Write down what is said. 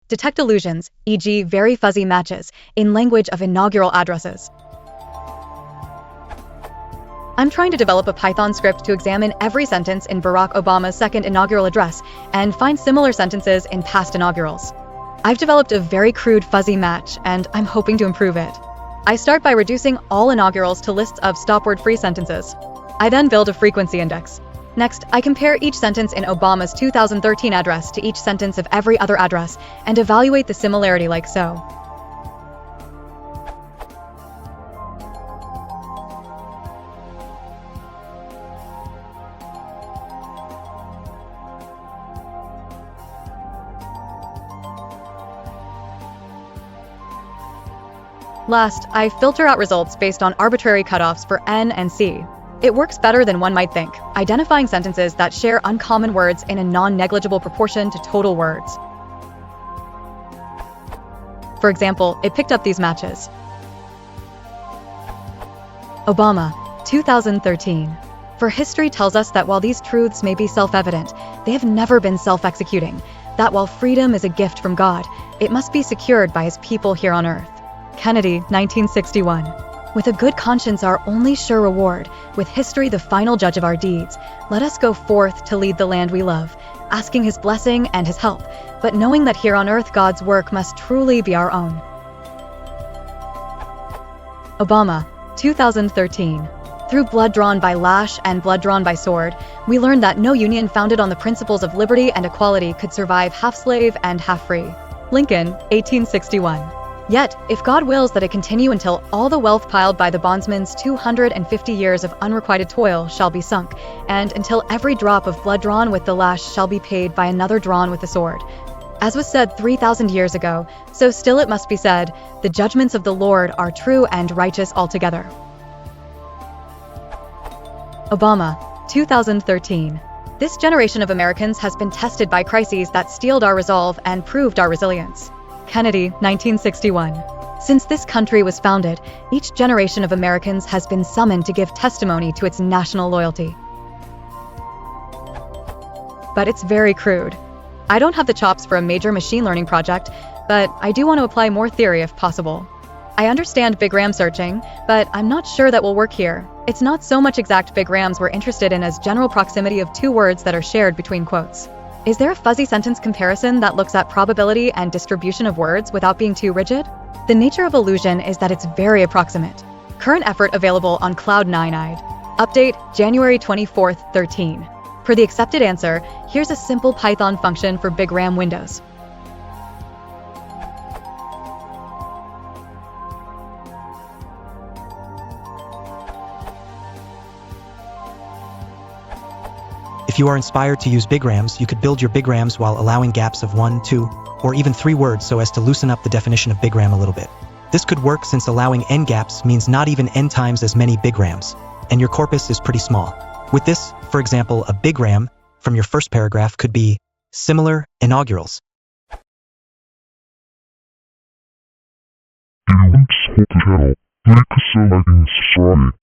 Detect allusions, e.g. very fuzzy matches, in language of inaugural addresses. I'm trying to develop a Python script to examine every sentence in Barack Obama's second inaugural address and find similar sentences in past inaugurals. I've developed a very crude fuzzy match, and I'm hoping to improve it. I start by reducing all inaugurals to lists of stop-word-free sentences. I then build a frequency index. Next, I compare each sentence in Obama's 2013 address to each sentence of every other address and evaluate the similarity like so. Last, I filter out results based on arbitrary cutoffs for N and C. It works better than one might think, identifying sentences that share uncommon words in a non-negligible proportion to total words. For example, it picked up these matches. Obama, 2013. For history tells us that while these truths may be self-evident, they have never been self-executing, that while freedom is a gift from God, it must be secured by his people here on earth. Kennedy, 1961. With a good conscience our only sure reward, with history the final judge of our deeds, let us go forth to lead the land we love, asking his blessing and his help, but knowing that here on earth God's work must truly be our own. Obama, 2013. Through blood drawn by lash and blood drawn by sword, we learned that no union founded on the principles of liberty and equality could survive half-slave and half-free. Lincoln, 1861. Yet, if God wills that it continue until all the wealth piled by the bondsman's 250 years of unrequited toil shall be sunk, and until every drop of blood drawn with the lash shall be paid by another drawn with the sword. As was said 3,000 years ago, so still it must be said, the judgments of the Lord are true and righteous altogether. Obama, 2013. This generation of Americans has been tested by crises that steeled our resolve and proved our resilience. Kennedy, 1961. Since this country was founded, each generation of Americans has been summoned to give testimony to its national loyalty. But it's very crude. I don't have the chops for a major machine learning project, but I do want to apply more theory if possible. I understand bigram searching, but I'm not sure that will work here. It's not so much exact bigrams we're interested in as general proximity of two words that are shared between quotes. Is there a fuzzy sentence comparison that looks at probability and distribution of words without being too rigid? The nature of illusion is that it's very approximate. Current effort available on Cloud9ide. Update January 24th, 13. For the accepted answer, here's a simple Python function for bigram windows. If you are inspired to use bigrams, you could build your bigrams while allowing gaps of 1, 2, or even 3 words so as to loosen up the definition of bigram a little bit. This could work since allowing n gaps means not even n times as many bigrams, and your corpus is pretty small. With this, for example, a bigram from your first paragraph could be similar inaugurals. If you want to support the channel, click so like and subscribe.